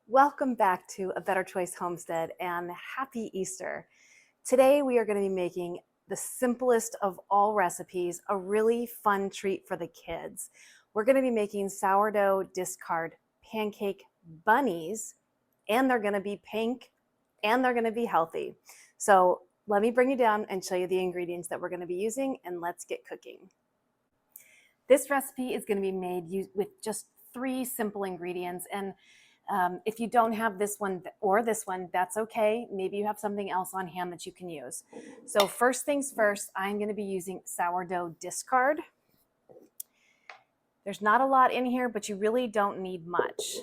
Welcome back to A Better Choice Homestead and happy Easter. Today we are going to be making the simplest of all recipes, a really fun treat for the kids. We're going to be making sourdough discard pancake bunnies, and they're going to be pink and they're going to be healthy. So let me bring you down and show you the ingredients that we're going to be using, and let's get cooking. This recipe is going to be made with just 3 simple ingredients, and if you don't have this one or this one, that's okay. Maybe you have something else on hand that you can use. So first things first, I'm going to be using sourdough discard. There's not a lot in here, but you really don't need much.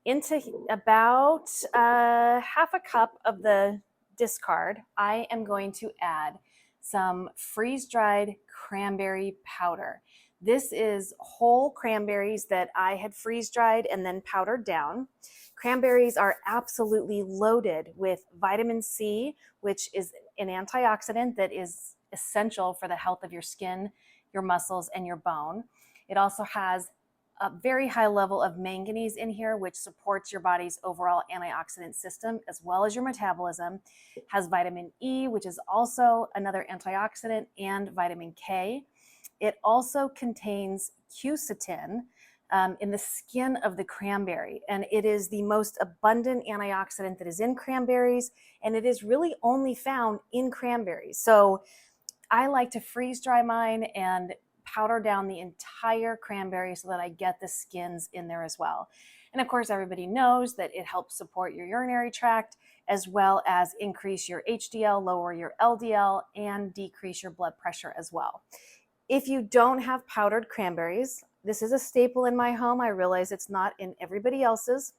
Into about half a cup of the discard, I am going to add some freeze-dried cranberry powder. This is whole cranberries that I had freeze-dried and then powdered down. Cranberries are absolutely loaded with vitamin C, which is an antioxidant that is essential for the health of your skin, your muscles, and your bone. It also has a very high level of manganese in here, which supports your body's overall antioxidant system as well as your metabolism. It has vitamin E, which is also another antioxidant, and vitamin K. It also contains quercetin in the skin of the cranberry, and it is the most abundant antioxidant that is in cranberries, and it is really only found in cranberries. So I like to freeze dry mine and powder down the entire cranberry so that I get the skins in there as well. And of course, everybody knows that it helps support your urinary tract as well as increase your HDL, lower your LDL, and decrease your blood pressure as well. If you don't have powdered cranberries, this is a staple in my home. I realize it's not in everybody else's.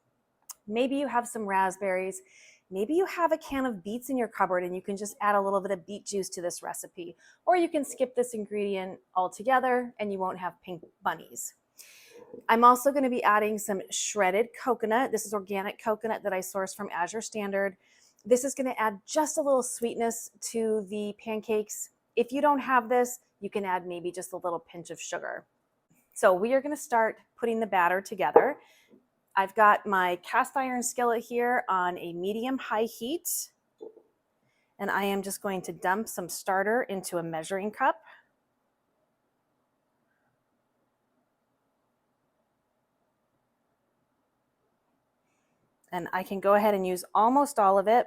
Maybe you have some raspberries. Maybe you have a can of beets in your cupboard and you can just add a little bit of beet juice to this recipe. Or you can skip this ingredient altogether and you won't have pink bunnies. I'm also going to be adding some shredded coconut. This is organic coconut that I sourced from Azure Standard. This is going to add just a little sweetness to the pancakes. If you don't have this, you can add maybe just a little pinch of sugar. So we are going to start putting the batter together. I've got my cast iron skillet here on a medium-high heat, and I am just going to dump some starter into a measuring cup. And I can go ahead and use almost all of it.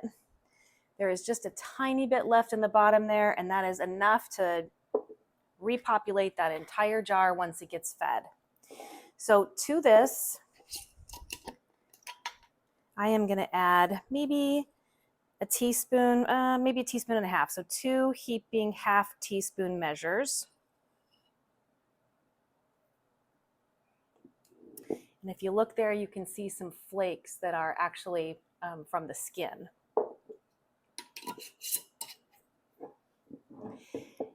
There is just a tiny bit left in the bottom there, and that is enough to repopulate that entire jar once it gets fed. So to this, I am going to add maybe a teaspoon, maybe a teaspoon and a half. So 2 heaping half teaspoon measures. And if you look there, you can see some flakes that are actually from the skin.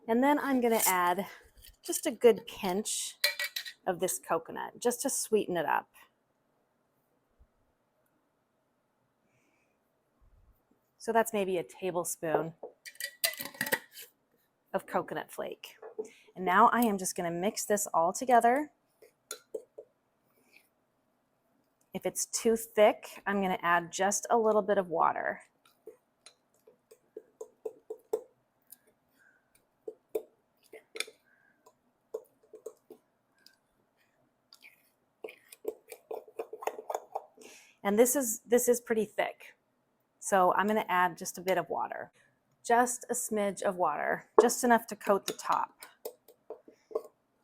And then I'm going to add just a good pinch of this coconut just to sweeten it up. So that's maybe a tablespoon of coconut flake. And now I am just going to mix this all together. If it's too thick, I'm going to add just a little bit of water. And this is pretty thick. So I'm going to add just a bit of water. Just a smidge of water, just enough to coat the top.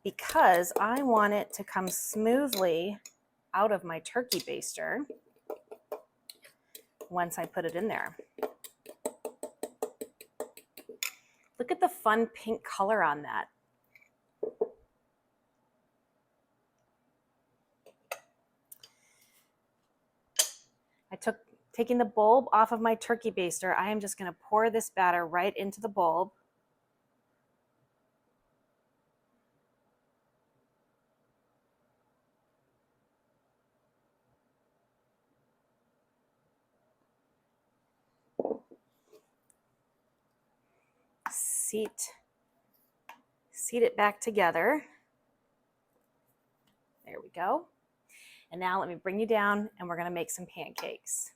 Because I want it to come smoothly out of my turkey baster once I put it in there. Look at the fun pink color on that. Taking the bulb off of my turkey baster, I am just going to pour this batter right into the bulb. Seat it back together. There we go. And now let me bring you down and we're gonna make some pancakes.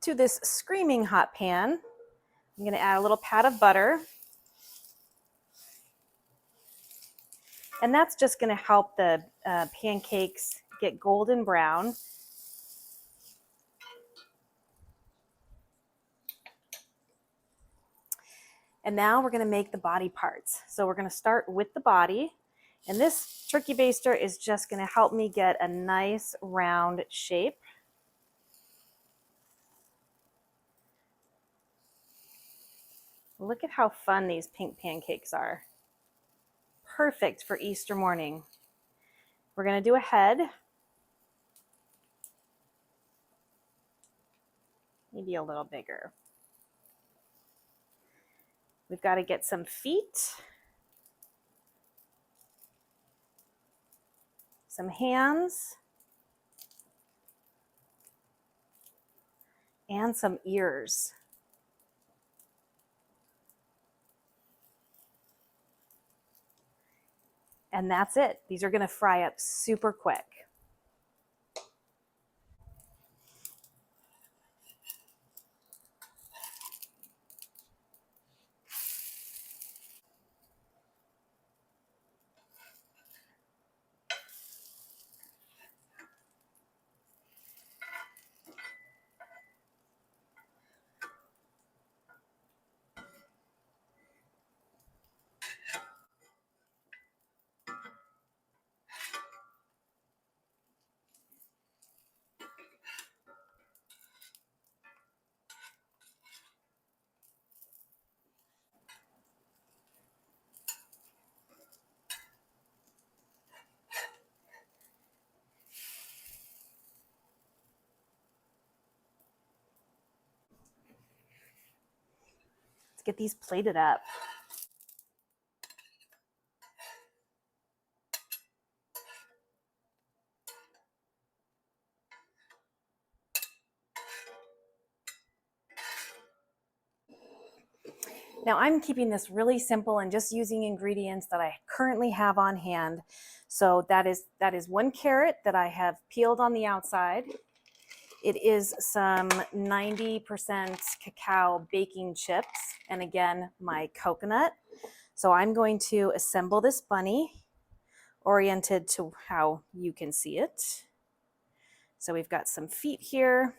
To this screaming hot pan, I'm gonna add a little pat of butter. And that's just gonna help the pancakes get golden brown. And now we're gonna make the body parts. So we're gonna start with the body. And this turkey baster is just gonna help me get a nice round shape. Look at how fun these pink pancakes are. Perfect for Easter morning. We're gonna do a head. Maybe a little bigger. We've got to get some feet, some hands, and some ears. And that's it. These are going to fry up super quick. Let's get these plated up. Now I'm keeping this really simple and just using ingredients that I currently have on hand. So that is 1 carrot that I have peeled on the outside. It is some 90% cacao baking chips, and again, my coconut. So I'm going to assemble this bunny oriented to how you can see it. So we've got some feet here.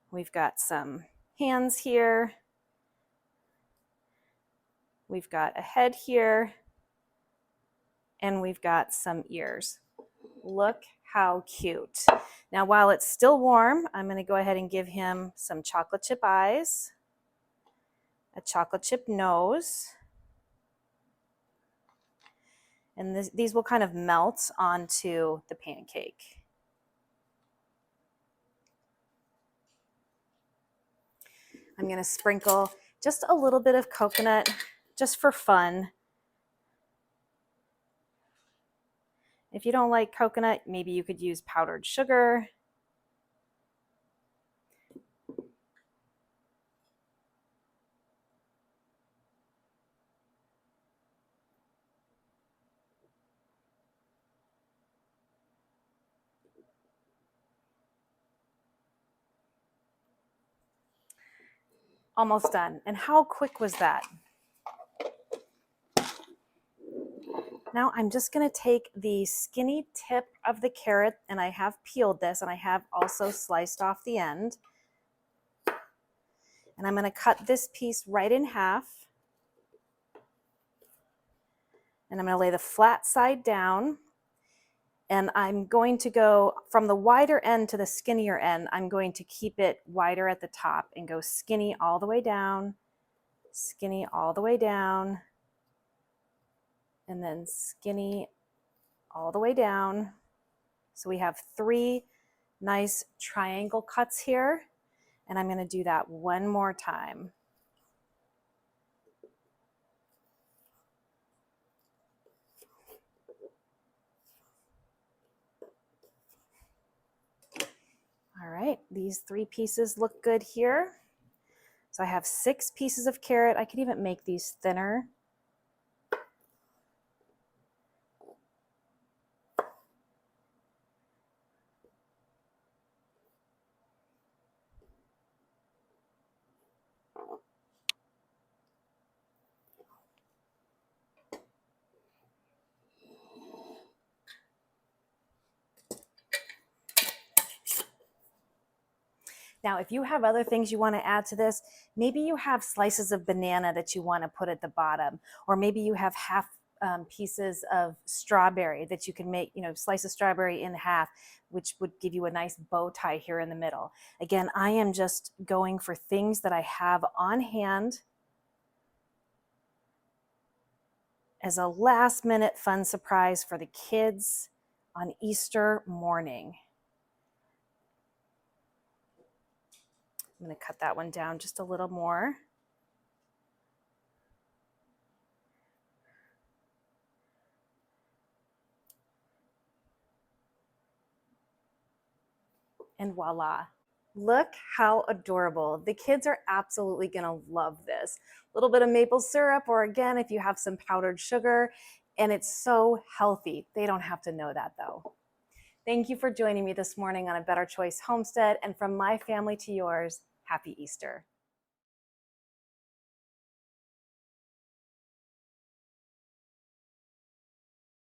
We've got some hands here. We've got a head here. And we've got some ears. Look how cute. Now, while it's still warm, I'm going to go ahead and give him some chocolate chip eyes, a chocolate chip nose, and these will kind of melt onto the pancake. I'm going to sprinkle just a little bit of coconut just for fun. If you don't like coconut, maybe you could use powdered sugar. Almost done. And how quick was that? Now I'm just going to take the skinny tip of the carrot, and I have peeled this, and I have also sliced off the end. And I'm going to cut this piece right in half. And I'm going to lay the flat side down. And I'm going to go from the wider end to the skinnier end. I'm going to keep it wider at the top and go skinny all the way down, skinny all the way down, and then skinny all the way down. So we have 3 nice triangle cuts here. And I'm going to do that one more time. All right, these 3 pieces look good here. So I have 6 pieces of carrot. I could even make these thinner. Now, if you have other things you want to add to this, maybe you have slices of banana that you want to put at the bottom, or maybe you have half pieces of strawberry that you can make, slice a strawberry in half, which would give you a nice bow tie here in the middle. Again, I am just going for things that I have on hand as a last minute fun surprise for the kids on Easter morning. I'm going to cut that one down just a little more. And voila. Look how adorable. The kids are absolutely going to love this. A little bit of maple syrup, or again, if you have some powdered sugar, and it's so healthy. They don't have to know that though. Thank you for joining me this morning on A Better Choice Homestead, and from my family to yours, happy Easter.